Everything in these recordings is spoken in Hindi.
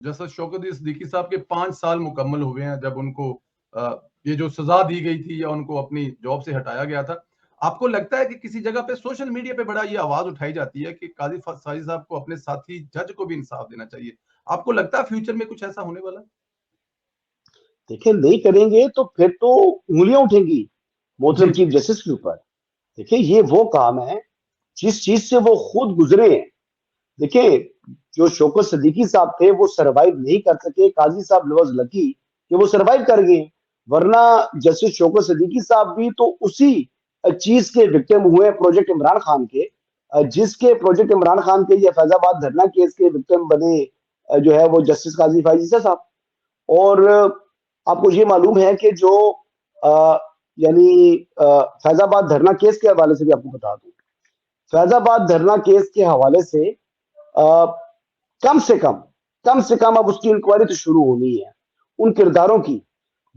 जैसे शौकत सिद्दीकी साहब के 5 साल मुकम्मल हुए हैं जब उनको ये जो सजा दी गई थी या उनको अपनी जॉब से हटाया गया था। आपको लगता है कि किसी जगह पे सोशल मीडिया पे बड़ा ये आवाज उठाई जाती है कि काजी साजिद साहब को अपने साथी जज को भी इंसाफ देना चाहिए। आपको लगता है फ्यूचर में कुछ ऐसा होने वाला है? देखिए, नहीं करेंगे तो फिर तो उंगलियां उठेंगी जी, मोहतरम जी। चीफ जस्टिस के ऊपर। देखिए, ये वो काम है जिस चीज से वो खुद गुजरे हैं। देखिए, जो शौकत सिद्दीकी साहब थे वो सरवाइव नहीं कर सके, काजी साहब वाज लकी कि वो सरवाइव कर गए, वरना जस्टिस शौकत सिद्दीकी साहब भी तो उसी चीज के विक्टिम हुए, प्रोजेक्ट इमरान खान के, जिसके प्रोजेक्ट इमरान खान के ये फैजाबाद धरना केस के विक्टिम बने जो है वो जस्टिस काजी फायजीसा साहब। और आपको ये मालूम है कि जो अ, यानी फैजाबाद धरना केस के हवाले से भी आपको बता दूं, फैजाबाद धरना केस के हवाले से अ, कम से कम अब उसकी इंक्वायरी तो शुरू होनी है, उन किरदारों की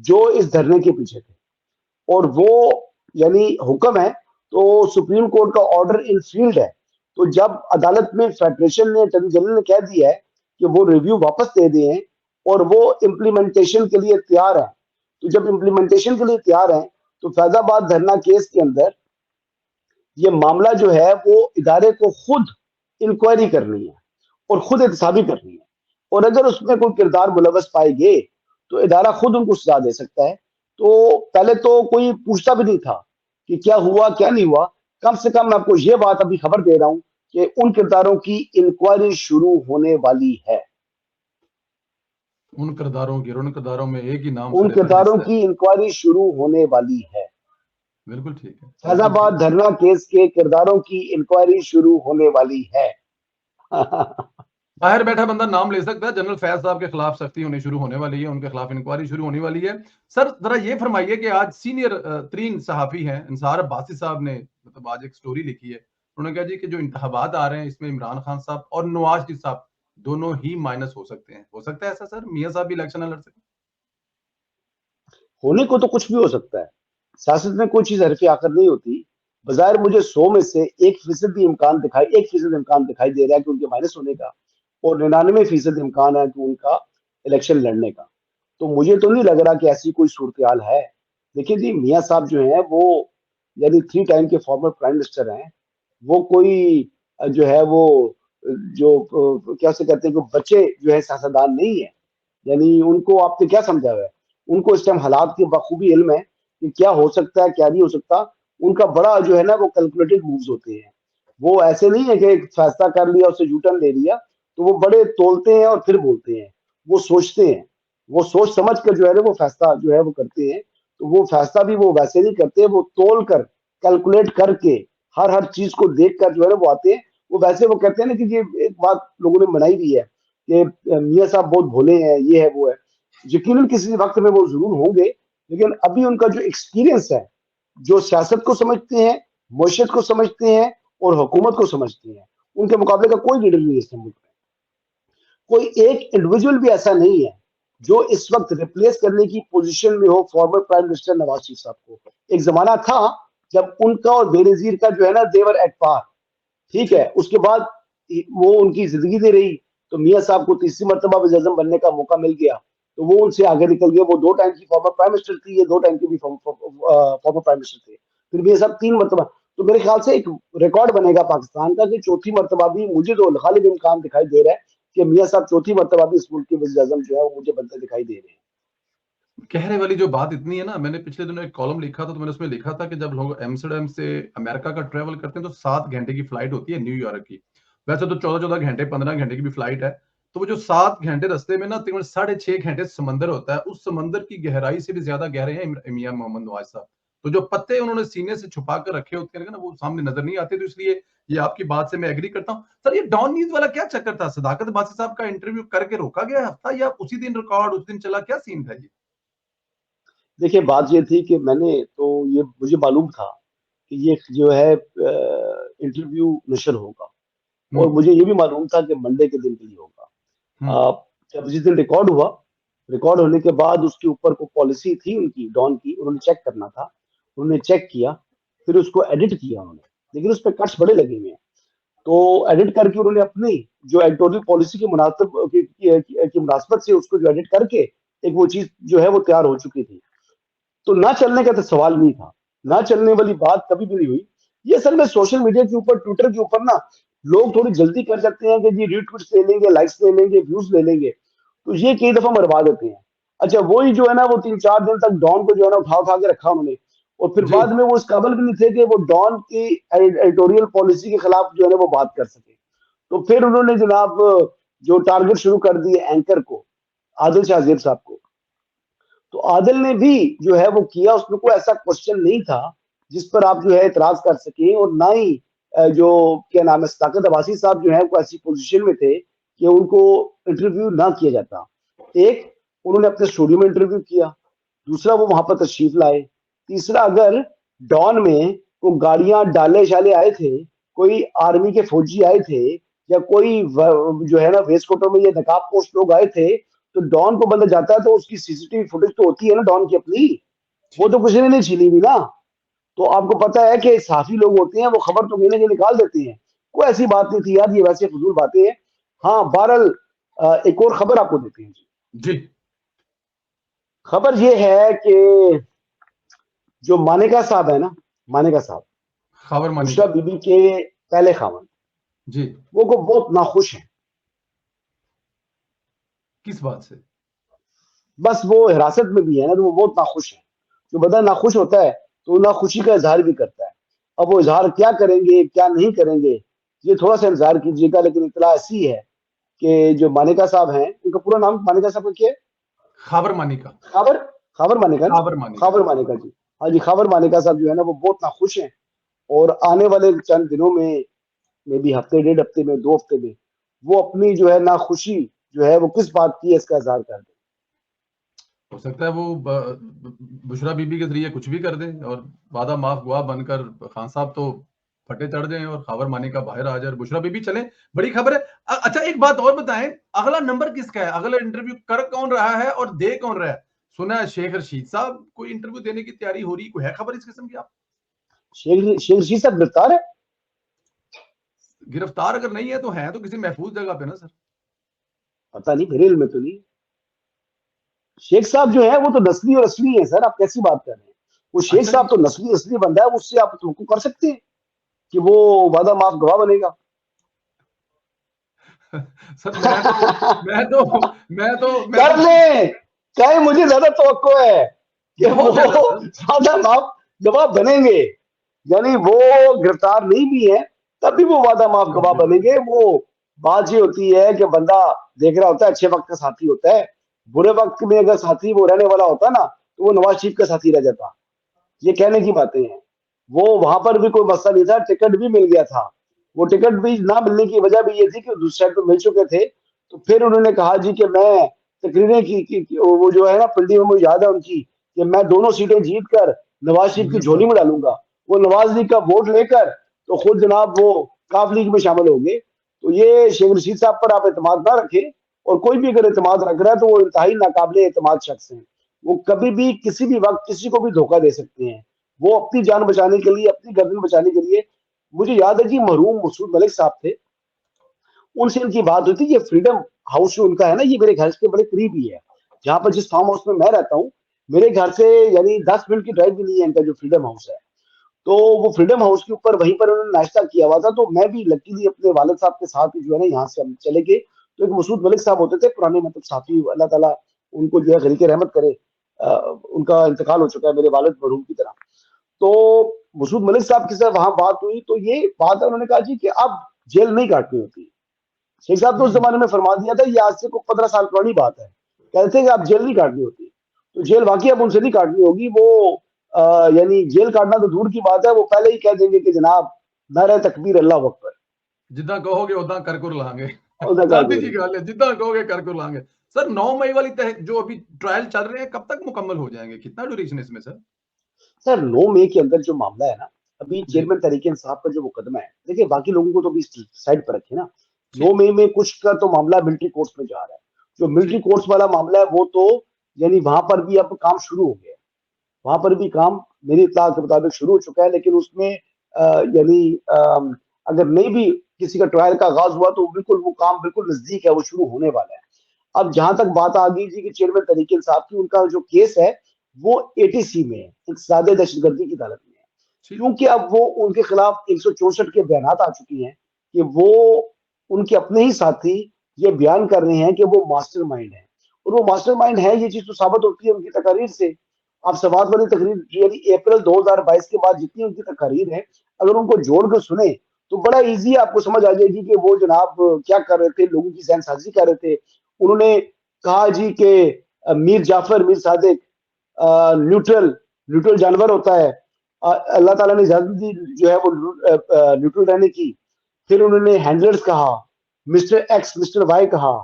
जो इस धरने के पीछे थे। और वो यानी हुक्म है तो सुप्रीम कोर्ट का ऑर्डर इन फील्ड है। तो जब अदालत में फेडरेशन ने, अटॉर्नी जनरल ने कह दिया है कि वो रिव्यू वापस दे दें और वो इम्प्लीमेंटेशन के लिए तैयार है, तो जब इम्प्लीमेंटेशन के लिए तैयार है तो फैजाबाद धरना केस के अंदर ये मामला जो है वो इदारे को खुद इंक्वायरी करनी है और खुद एहतसाबी करनी है। और अगर उसमें कोई किरदार मुलवस पाए गए तो इदारा खुद उनको सजा दे सकता है। तो पहले तो कोई पूछता भी नहीं था कि क्या हुआ क्या नहीं हुआ। कम से कम मैं आपको ये बात अभी खबर दे रहा हूं कि उन किरदारों की इंक्वायरी शुरू होने वाली है। उन किरदारों में एक ही नाम उन सरफहरिस्त किरदारों है। की इंक्वायरी शुरू होने वाली है। बिल्कुल ठीक है, बिल्कुल ठीक फैजाबाद है। धरना केस के किरदारों की इंक्वायरी शुरू होने वाली है। बाहर बैठा बंदा नाम ले सकता है। जनरल फैज साहब के खिलाफ सख्ती होनी शुरू होने वाली है, उनके खिलाफ इंक्वायरी शुरू होने वाली है। सर जरा ये फरमाइए कि आज सीनियर तरीन सहाफी हैं इंसार अब्बासी साहब ने मतलब आज एक स्टोरी लिखी है। उन्होंने कहा जी कि जो इंतखाबात आ रहे हैं इसमें इमरान खान साहब और नवाज शरीफ साहब दोनों ही माइनस हो सकते हैं। हो सकता है ऐसा सर, मियां साहब भी इलेक्शन न लड़ सके? होने को तो कुछ भी हो सकता है। सियासत में कोई चीज हरफी आकर नहीं होती। बाज़ाहिर मुझे 100 में से 1% इम्कान दिखाई 1% इम्कान दिखाई दे रहा है कि उनके माइनस होने का, और 99% इम्कान है कि उनका इलेक्शन लड़ने का। तो मुझे तो नहीं लग रहा कि ऐसी कोई सूरत है। देखिए जी, मियाँ साहब जो हैं वो यानी 3 टाइम के फॉर्मर प्राइम मिनिस्टर हैं। वो कोई जो है वो जो क्या उसे कहते हैं, जो बच्चे जो है सियासतदान नहीं है। यानी उनको आपने क्या समझा हुआ है? उनको इस टाइम हालात की बखूबी इल्म है कि क्या हो सकता है, क्या नहीं हो सकता। उनका बड़ा जो है ना वो कैलकुलेटेड मूव्स होते हैं। वो ऐसे नहीं है कि एक फैसला कर लिया, उससे यू टर्न ले लिया। तो वो बड़े तोलते हैं और फिर बोलते हैं। वो सोचते हैं, वो सोच समझ कर जो है ना वो फैसला जो है वो करते हैं। तो वो फैसला भी वो वैसे नहीं करते, वो तोल कर, कैलकुलेट करके, हर चीज को देख कर जो है ना वो आते हैं। वो वैसे वो कहते हैं ना कि ये एक बात लोगों ने बनाई भी है कि मियाँ साहब बहुत भोले हैं, ये है वो है। यकीनन किसी वक्त में वो जरूर होंगे, लेकिन अभी उनका जो एक्सपीरियंस है, जो सियासत को समझते हैं, मईशत को समझते हैं और हुकूमत को समझते हैं, उनके मुकाबले का कोई लीडर नहीं है इस मुल्क में। कोई एक इंडिविजुअल भी ऐसा नहीं है जो इस वक्त रिप्लेस करने की पोजीशन में हो former prime minister Nawaz Sharif साहब को। एक जमाना था जब उनका और बेनजीर का जो है ना देवर एट पार। ठीक जी। है, उसके बाद वो उनकी जिंदगी नहीं रही। तो मियाँ साहब को तीसरी मरतबा वज़ीर-ए-आज़म बनने का मौका मिल गया, तो वो उनसे आगे निकल गए। वो 2 टाइम की फॉर्मर प्राइम मिनिस्टर थी, ये 2 टाइम की भी फॉर्मर प्राइम मिनिस्टर थे। फिर मियाँ साहब 3 मरतबा। तो मेरे ख्याल से एक रिकॉर्ड बनेगा पाकिस्तान का कि चौथी मरतबा भी मुझे तो गालिब इम्कान दिखाई दे रहा है कि मियाँ साहब चौथी मरतबा भी इस मुल्क के वज़ीर-ए-आज़म जो है वो मुझे बनते दिखाई दे रहे हैं। कहने वाली जो बात इतनी है ना, मैंने पिछले दिनों एक कॉलम लिखा था तो मैंने उसमें लिखा था कि जब लोग एम्स्टर्डम से अमेरिका का ट्रेवल करते हैं तो 7 घंटे की फ्लाइट होती है न्यूयॉर्क की। वैसे तो 14-14 घंटे 15 घंटे की भी फ्लाइट है। तो वो जो 7 घंटे रास्ते में ना तकरीबन 6.5 घंटे समंदर होता है, उस समंदर की गहराई से भी ज्यादा गहरे हैं मियां मोहम्मद नवाज साहब। तो जो पत्ते उन्होंने सीने से छुपा कर रखे होते हैं ना वो सामने नजर नहीं आते। तो इसलिए ये आपकी बात से मैं एग्री करता हूँ सर। ये डॉन न्यूज वाला क्या चक्कर था? सदाकत बासी साहब का इंटरव्यू करके रोका गया हफ्ता, या उसी दिन रिकॉर्ड उस दिन चला? क्या सीन था ये? देखिए, बात ये थी कि मैंने तो ये मुझे मालूम था कि ये जो है इंटरव्यू नशर होगा, और हम्म। मुझे ये भी मालूम था कि मंडे के दिन के लिए होगा। हम्म। जब जिस दिन रिकॉर्ड हुआ, रिकॉर्ड होने के बाद उसके ऊपर को पॉलिसी थी उनकी डॉन की, उन्होंने चेक करना था। उन्होंने चेक किया, फिर उसको एडिट किया उन्होंने, लेकिन उस पे कट्स बड़े लगे हुए हैं। तो एडिट करके उन्होंने अपनी जो एडिटोरियल पॉलिसी की की मुनासबत से उसको जो एडिट करके एक वो चीज जो है वो तैयार हो चुकी थी। तो ना चलने का तो सवाल नहीं था, ना चलने वाली बात कभी भी नहीं हुई। ये असल में सोशल मीडिया के ऊपर, ट्विटर के ऊपर ना लोग थोड़ी जल्दी कर सकते हैं कि जी रीट्वीट्स ले लेंगे, लाइक्स ले लेंगे, व्यूज ले लेंगे, तो ये कई दफा मरवा देते हैं। अच्छा वही जो है ना वो 3-4 दिन तक डॉन को जो है ना उठा उठा के रखा उन्होंने, और फिर जी। बाद में वो इस काबिल भी नहीं थे कि वो डॉन की एडिटोरियल पॉलिसी के खिलाफ जो है ना वो बात कर सके। तो फिर उन्होंने जनाब जो टारगेट शुरू कर दिए एंकर को, आदिल शाह साहब को। तो आदिल ने भी जो है वो किया, उसमें कोई ऐसा क्वेश्चन नहीं था जिस पर आप जो है इतराज कर सके, और ना ही जो क्या नाम है सदाकत अब्बासी साहब जो है वो ऐसी पोजीशन में थे कि उनको इंटरव्यू ना किया जाता। एक, उन्होंने अपने स्टूडियो में इंटरव्यू किया, दूसरा वो वहां पर तशरीफ लाए, तीसरा अगर डॉन में को गाड़ियां डाले शाले आए थे, कोई आर्मी के फौजी आए थे, या कोई जो है ना वेस्ट कोटो में ये नकाब पोस्ट लोग आए थे, तो डॉन को बंदा जाता है तो उसकी सीसीटीवी फुटेज तो होती है ना डॉन की अपनी, वो तो ठीक। किसी ने नहीं छीनी हुई ना। तो आपको पता है कि साफी लोग होते हैं वो खबर तो कहीं निकाल देते हैं। कोई ऐसी बात नहीं थी यार, ये वैसे फजूल बातें हैं। हाँ बहरहाल एक और खबर आपको देते हैं जी। जी। खबर ये है कि जो मानेका साहब है ना, मानेका साहब, खबर मानी बुशरा का। बीबी के पहले खावन, जी। वो को बहुत नाखुश हैं। किस बात से? बस वो हिरासत में भी है ना, तो वो बहुत नाखुश है। जो बंदा नाखुश होता है तो वो नाखुशी का इजहार भी करता है। अब वो इजहार क्या करेंगे क्या नहीं करेंगे, ये थोड़ा सा इंतजार कीजिएगा। लेकिन इतला ऐसी है कि जो मानेका साहब हैं, उनका पूरा नाम मानेका साहब का क्या है? खबर मानी का। खाबर, खाबर मानेका ना, खबर मानी का। खाबर मानेका जी। हाँ जी, खाबर मानेका साहब जो है ना वो बहुत नाखुश हैं, और आने वाले चंद दिनों में भी हफ्ते, डेढ़ हफ्ते में, 2 हफ्ते में, वो अपनी जो है नाखुशी जो है वो किस बात की है इसका इजहार कर दें। हो सकता है वो बुशरा बीबी के जरिए कुछ भी कर दे और वादा माफ गवाह बनकर खान साहब तो फटे चढ़ जाएं और खबर मानी का बाहर आ जाए और बुशरा बीबी चले। बड़ी खबर है। अच्छा एक बात और बताएं, अगला नंबर किसका है? अगला इंटरव्यू कर कौन रहा है और दे कौन रहा है? सुना है शेख रशीद साहब कोई इंटरव्यू देने की तैयारी हो रही, कोई है खबर इस किस्म की? आप शेख रशीद साहब गिरफ्तार है? गिरफ्तार अगर नहीं है तो है तो किसी महफूज जगह पे ना सर। पता नहीं, मेरे इल्म में तो नहीं। शेख साहब जो है वो तो नस्ली और असली है सर, आप कैसी बात कर रहे हैं? वो शेख अच्छा साहब जी। तो नस्ली असली बंदा है, उससे आप तो कर सकते हैं कि वो वादा माफ गवाह बनेगा। सर मैं तो कर ले, चाहे मुझे ज्यादा तवक्को है कि वो बहुत ज्यादा सर। वादा माफ गवाह बनेंगे। यानी वो गिरफ्तार नहीं भी है तब भी वो वादा माफ गवाह जी जी। बनेंगे। वो बात ये होती है कि बंदा देख रहा होता है, अच्छे वक्त का साथी होता है, बुरे वक्त में अगर साथी वो रहने वाला होता ना तो वो नवाज शरीफ का साथी रह जाता। ये कहने की बातें हैं। वो वहां पर भी कोई मसला नहीं था, टिकट भी मिल गया था। वो टिकट भी ना मिलने की वजह भी ये थी कि दूसरी साइड पे मिल चुके थे। तो फिर उन्होंने कहा जी कि मैं तकरीरें की वो जो है ना पिंडी में मुझे याद है उनकी, कि मैं दोनों सीटें जीत कर नवाज शरीफ की झोली बिल्कुल। में डालूंगा। वो नवाज लीग का वोट लेकर तो खुद जनाब वो काफ लीग में शामिल हो गए। तो ये शेख रशीद साहब पर आप एतमाद ना रखें, और कोई भी अगर एतमाद रख रहा है तो वो इंतहाई नाकाबिले एतमाद शख्स हैं। वो कभी भी किसी भी वक्त किसी को भी धोखा दे सकते हैं। वो अपनी जान बचाने के लिए, अपनी गर्दन बचाने के लिए, मुझे याद है कि मरहूम मसूद मलिक साहब थे, उनसे इनकी बात हुई थी। ये फ्रीडम हाउस जो उनका है ना, ये मेरे घर के बड़े करीब ही है, जहां पर जिस फार्म हाउस में मैं रहता हूँ, मेरे घर से यानी 10 मिनट की ड्राइव भी नहीं है इनका जो फ्रीडम हाउस है। तो वो फ्रीडम हाउस के ऊपर वहीं पर उन्होंने नाश्ता किया हुआ था। तो मैं भी लकीली अपने वालिद साहब के साथ ही जो है ना यहाँ से हम चले गए। तो एक मसूद मलिक साहब होते थे पुराने, मतलब साथी, अल्लाह ताला उनको जो है गरीक रहमत करे। उनका इंतकाल हो चुका है मेरे वालिद मरहूम की तरह। तो मसूद मलिक साहब के साथ वहां बात हुई, तो ये बात है, उन्होंने कहा जी कि अब जेल नहीं काटनी होती। शेख साहब तो उस हम्म। जमाने में फरमा दिया था, ये आज से को 15 साल पुरानी बात है, कहते थे कि अब जेल नहीं काटनी होती। तो जेल वाकई अब उनसे नहीं काटनी होगी। वो यानी जेल काटना तो दूर की बात है, वो पहले ही कह देंगे कि जनाब नारे तकबीर अल्लाह अकबर, जिद्दां कहोगे उदां करकुर लांगे। और कर सादी दो। जी गल है, जिद्दां कहोगे करकुर लांगे। सर 9 मई वाली जो अभी ट्रायल चल रहे हैं कब तक मुकम्मल हो जाएंगे? कितना ड्यूरेशन है इसमें सर? सर 9 मई के अंदर जो मामला है ना, अभी जी। चेयरमैन तरीके इंसाफ का जो मुकदमा है, देखिए बाकी लोगों को तो अभी साइड पर रखे ना। नौ ठीक। मई में कुछ का तो मामला मिलिट्री कोर्ट्स में जा रहा है। जो मिलिट्री ठीक। कोर्ट्स वाला मामला है वो तो यानी वहां पर भी अब काम शुरू हो गया है। वहां पर भी काम मेरी इत्तला के मुताबिक शुरू हो चुका है, लेकिन उसमें यानी अगर नहीं भी किसी का ट्रायल का आगाज हुआ तो बिल्कुल वो काम बिल्कुल नजदीक है, वो शुरू होने वाला है। अब जहां तक बात आ गई जी कि चेयरमैन तरीक इंसाफ की, उनका जो केस है वो एटीसी में है, एक सादे दहशतगर्दी की अदालत में है, ठीक। क्योंकि अब वो उनके खिलाफ 164 के बयान आ चुकी हैं कि वो, उनके अपने ही साथी ये बयान कर रहे हैं कि वो मास्टरमाइंड है। और वो मास्टरमाइंड है, ये चीज तो साबित होती है उनकी तकारीर से। आप समाज वाली तकरीर यानी अप्रैल 2022 के बाद जितनी उनकी तकारीर है, अगर उनको जोड़ कर सुने तो बड़ा इजी आपको समझ आ जाएगी कि वो जनाब क्या कर रहे थे, लोगों की जहनसाजी कर रहे थे। उन्होंने कहा जी कि मीर जाफर, मीर सादिक न्यूट्रल न्यूट्रल जानवर होता है, अल्लाह ताला ने इजाजत दी जो है वो न्यूट्रल रहने की। फिर उन्होंने हैंडलर्स कहा, मिस्टर एक्स मिस्टर वाई कहा,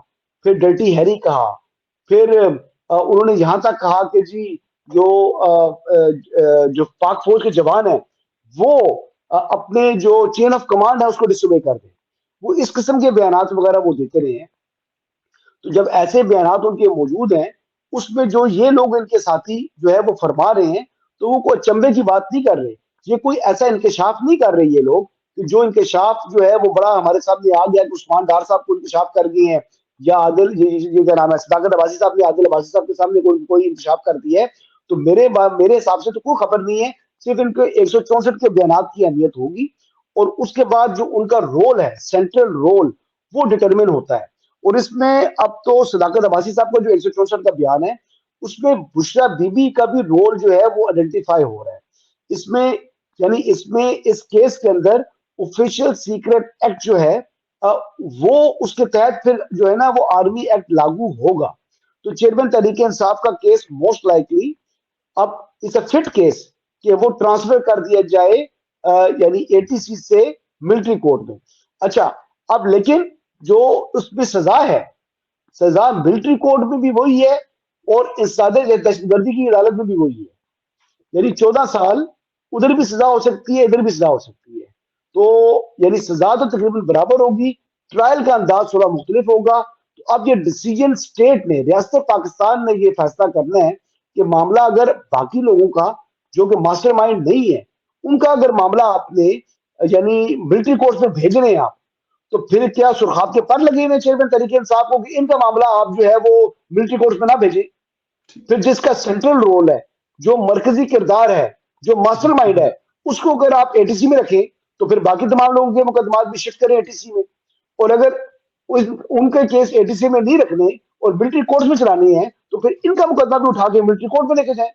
फिर डर्टी हैरी कहा, फिर उन्होंने यहां तक कहा कि जी जो जो पाक फौज के जवान है वो अपने जो चेन ऑफ कमांड है उसको डिसोबे कर दें। वो इस किस्म के बयान वगैरह वो देते रहे हैं। तो जब ऐसे बयान उनके मौजूद हैं, उसमें जो ये लोग इनके साथी जो है वो फरमा रहे हैं, तो वो कोई अचंभे की बात नहीं कर रहे। ये कोई ऐसा इंकशाफ नहीं कर रहे ये लोग कि जो इंकशाफ जो है वो बड़ा हमारे सामने आ गया कि उस्मान डार साहब को इंकशाफ कर दिए हैं, या आदिल ये क्या नाम है सदाकत अब्बासी साहब ने आदिल अब्बासी साहब के सामने कोई इंकशाफ कर दिया है। तो मेरे हिसाब से तो कोई खबर नहीं है, सिर्फ इनके 164 के बयान की अहमियत होगी, और उसके बाद जो उनका रोल है, सेंट्रल रोल, वो डिटरमिन होता है। और इसमें अब तो सदाकत अब्बासी साहब का जो 164 का बयान है, उसमें बुशरा बीबी का भी रोल जो है वो आइडेंटिफाई हो रहा है इसमें। यानी इसमें इस केस के अंदर ऑफिशियल सीक्रेट एक्ट जो है वो उसके तहत फिर जो है ना वो आर्मी एक्ट लागू होगा। तो चेयरमैन तहरीक इंसाफ का केस मोस्ट लाइकली अब इट्स अ फिट केस कि वो ट्रांसफर कर दिया जाए यानी एटीसी से मिलिट्री कोर्ट में। अच्छा, अब लेकिन जो उसमें सजा है, सजा मिलिट्री कोर्ट में भी वही है और इस सादे दहशतगर्दी की अदालत में भी वही है। यानी 14 साल उधर भी सजा हो सकती है, इधर भी सजा हो सकती है। तो यानी सजा तो तकरीबन बराबर होगी, ट्रायल का अंदाज थोड़ा मुख्तलिफ होगा। तो अब ये डिसीजन स्टेट ने, रियासत पाकिस्तान ने ये फैसला करना है कि मामला अगर बाकी लोगों का जो कि मास्टरमाइंड नहीं है, उनका अगर मामला आपने यानी मिलिट्री कोर्ट में भेज रहे हैं आप, तो फिर क्या सुरखाब के पर लगे हुए चेयरमैन तरीके इंसाफ को कि इनका मामला आप जो है वो मिलिट्री कोर्ट में ना भेजें। फिर जिसका सेंट्रल रोल है, जो मरकजी किरदार है, जो मास्टरमाइंड है, उसको अगर आप एटीसी में रखें, तो फिर बाकी तमाम लोगों के मुकदमात भी शिफ्ट करें एटीसी में। और अगर उनके केस एटीसी में नहीं रखने और मिलिट्री कोर्ट में चलानी है, तो फिर इनका मुकदमा भी उठा के मिलिट्री कोर्ट में लेके जाए।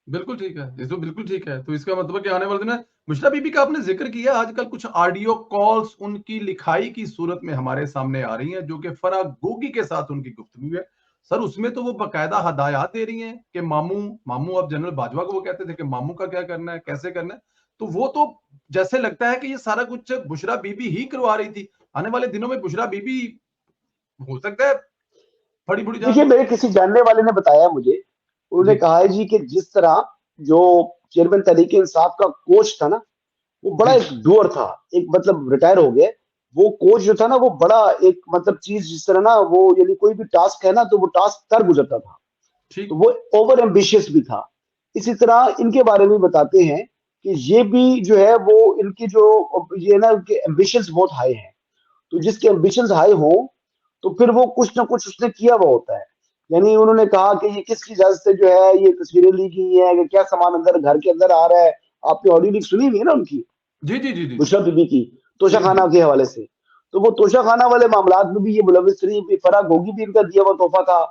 बिल्कुल ठीक है, ये तो बिल्कुल ठीक है। तो इसका मतलब है कि आने वाले दिन में मुशर्रफ बीबी का आपने जिक्र किया, आजकल कुछ ऑडियो कॉल्स उनकी लिखाई की सूरत में हमारे सामने आ रही हैं, जो कि फराह गोगी के साथ उनकी गुफ्तगू है। सर, उसमें तो वो बाकायदा हदायत दे रही हैं कि मामू मामू, अब जनरल बाजवा को वो कहते थे कि मामू का क्या करना है, कैसे करना है। तो वो तो जैसे लगता है कि ये सारा कुछ बुशरा बीबी ही करवा रही थी। आने वाले दिनों में बुशरा बीबी हो सकता है फड़ी बुड़ी जान देखिए, लो। मेरे किसी जानने वाले ने बताया मुझे, उन्होंने जी। कहा है जी कि जिस तरह जो चेयरमैन तहरीक इंसाफ का कोच था ना, वो बड़ा जी। एक डूअर था, एक मतलब रिटायर हो गए। वो कोच जो था ना वो बड़ा एक मतलब चीज, जिस तरह ना वो यानी कोई भी टास्क है ना तो वो टास्क कर गुजरता था। तो ठीक। वो ओवर एम्बिशियस भी था। इसी तरह इनके बारे में बताते हैं कि ये भी जो है वो इनकी जो ये ना उनके एम्बिशंस बहुत हाई हैं। तो जिसके एम्बिशंस हाई हो तो फिर वो कुछ ना कुछ उसने किया हुआ होता है। यानी उन्होंने कहा कि ये किसकी इजाजत से जो है ये तस्वीरें ली गई हैं, कि क्या सामान अंदर घर के अंदर आ रहा है। आपने ऑडियो लिंक सुनी हुई है ना उनकी, जी, जी, जी, जी, जी। बुशरा बीबी की, तोशा जी, खाना जी। के हवाले से। तो वो तोशा खाना वाले मामलात में भी ये मुलविस रही, भी फराह गोगी भी इनका दिया हुआ तोहफा था,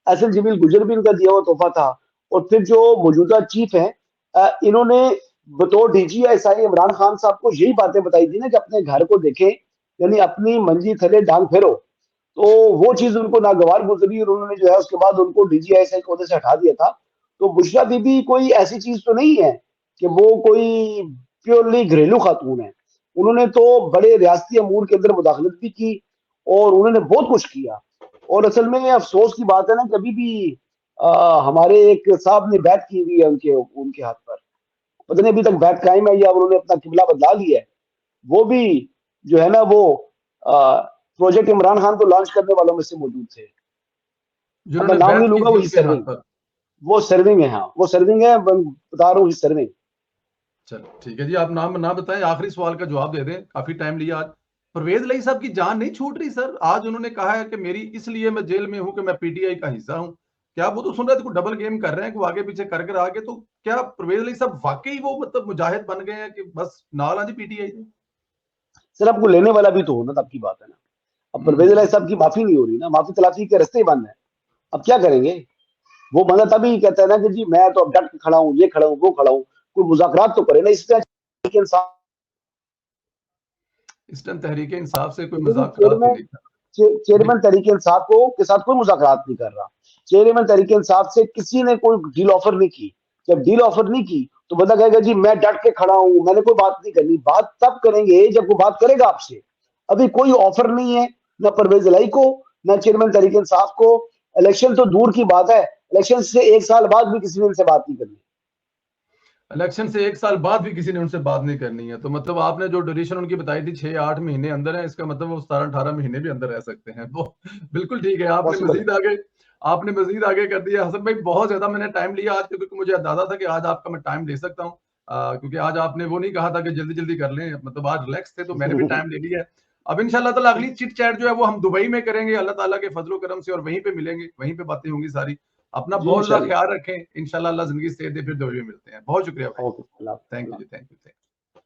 एसएल जमील गुजर भी इनका दिया हुआ तोहफा था। और फिर जो मौजूदा चीफ है, इन्होंने बतौर डीजीआईएसआई इमरान खान साहब को यही बातें बताई थी ना कि अपने घर को देखें, यानी अपनी मंजी थले डांग फेरो। तो वो चीज उनको नागवार गुजरी और उन्होंने जो है उसके बाद उनको डीजीआईएसआई के ओहदे से हटा दिया था। तो बुशरा बीबी कोई ऐसी चीज तो नहीं है कि वो कोई प्योरली घरेलू खातून है। उन्होंने तो बड़े रियासती अमूर के अंदर मुदाखलत भी की और उन्होंने बहुत कुछ किया। और असल में अफसोस की बात है ना, कभी भी हमारे एक साहब ने बैत की हुई है उनके उनके हाथ पर, पता नहीं अभी तक बैत कायम है या उन्होंने अपना किबला बदला लिया है। वो भी जो है ना वो प्रोजेक्ट इमरान खान को लॉन्च करने वालों में से मौजूद थे। अब मैं जिन्होंने नाम नहीं बैत की लूंगा, थी वो ही उनके हाथ सर्विंग, पर। वो सर्विंग है। हाँ, वो सर्विंग है, बता रहा हूँ, सर्विंग। चलो ठीक है जी, आप नाम ना बताएं, आखिरी सवाल का जवाब दे दें, काफी टाइम लिया आज। परवेज इलाही साहब की जान नहीं छूट रही सर। आज उन्होंने कहा है कि मेरी इसलिए मैं जेल में हूं कि मैं पीटीआई का हिस्सा हूं। क्या वो तो सुन रहे थे कोई डबल गेम कर रहे हैं, कोई आगे पीछे कर कर आगे, तो क्या परवेज इलाही साहब वाकई वो मतलब मुजाहिद बन गए हैं कि बस नाला जी पीटीआई ने? सर आपको लेने वाला भी तो होना, तब की बात है ना। अब परवेज इलाही साहब की माफी नहीं हो रही ना, माफी तलाफी के रास्ते बंद है। अब क्या करेंगे? वो बंदा तभी कहता है ना कि जी मैं तो अब डट के खड़ा हूँ, ये खड़ा हूँ, वो खड़ा हूँ। कोई मुज़ाकरात तो करे ना, इस तरह इंसान। इस टाइम तहरीक इंसाफ से कोई मुज़ाकरात ही चेयरमैन नहीं था। नहीं, चेयरमैन तहरीक इंसाफ को के साथ कोई मुज़ाकरात नहीं कर रहा। चेयरमैन तहरीक इंसाफ से किसी ने कोई डील ऑफर नहीं की। जब डील ऑफर नहीं की तो बंदा कहेगा जी मैं डट के खड़ा हूं, मैंने कोई बात नहीं करनी। बात तब करेंगे जब वो बात करेगा आपसे। अभी कोई ऑफर नहीं है, ना परवेज इलाही को, ना चेयरमैन तहरीक इंसाफ को। इलेक्शन तो दूर की बात है, इलेक्शन से 1 साल बाद भी किसी ने इनसे बात नहीं करनी। इलेक्शन से 1 साल बाद भी किसी ने उनसे बात नहीं करनी है, तो मतलब आपने जो ड्यूरेशन उनकी बताई थी 6-8 महीने अंदर है, इसका मतलब वो 17-18 महीने भी अंदर रह सकते हैं वो। बिल्कुल ठीक है, पॉसिबल है। आपने मजीद आगे कर दिया हसन भाई। बहुत ज्यादा मैंने टाइम लिया आज, क्योंकि मुझे अंदाजा था कि आज आपका मैं टाइम ले सकता हूँ। क्योंकि आज आपने वो नहीं कहा था कि जल्दी जल्दी कर लें, मतलब आज रिलैक्स थे, तो मैंने भी टाइम ले लिया है। अब इंशाल्लाह ताला अगली चिट चैट जो है वो हम दुबई में करेंगे अल्लाह ताला के फजलो करम से, और वहीं पे मिलेंगे, वहीं पे बातें होंगी सारी। अपना जी बहुत ज्यादा इंशाल्लाह। ख्याल रखें, इंशाल्लाह अल्लाह जिंदगी से दे, फिर दुबई में मिलते हैं। बहुत शुक्रिया भाई। ओके, अल्लाह थैंक यू अल्लाह। जी, थैंक यू, थैंक यू।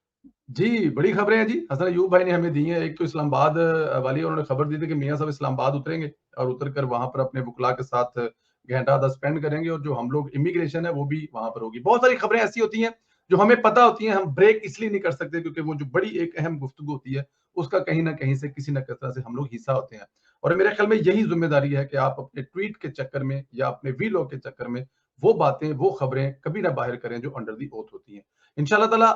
जी, बड़ी खबरें हैं जी, हसन अयूब भाई ने हमें दी हैं। एक तो इस्लामाबाद वाली उन्होंने खबर दी थी कि मियाँ साहब इस्लामाबाद उतरेंगे और उतर कर वहाँ पर अपने वुकला के साथ घंटा आधा स्पेंड करेंगे, और जो हम लोग इमिग्रेशन है वो भी वहाँ पर होगी। बहुत सारी खबरें ऐसी होती हैं जो हमें पता होती हैं, हम ब्रेक इसलिए नहीं कर सकते क्योंकि वो जो बड़ी एक अहम गुफ्तगू होती है, उसका कहीं न कहीं से किसी न किसी तरह से हम लोग हिस्सा होते हैं। और मेरे ख्याल में यही ज़िम्मेदारी है कि आप अपने ट्वीट के चक्कर में या अपने वीलॉग के चक्कर में वो बातें, वो खबरें कभी ना बाहर करें जो अंडर द ओथ होती हैं। इंशाल्लाह ताला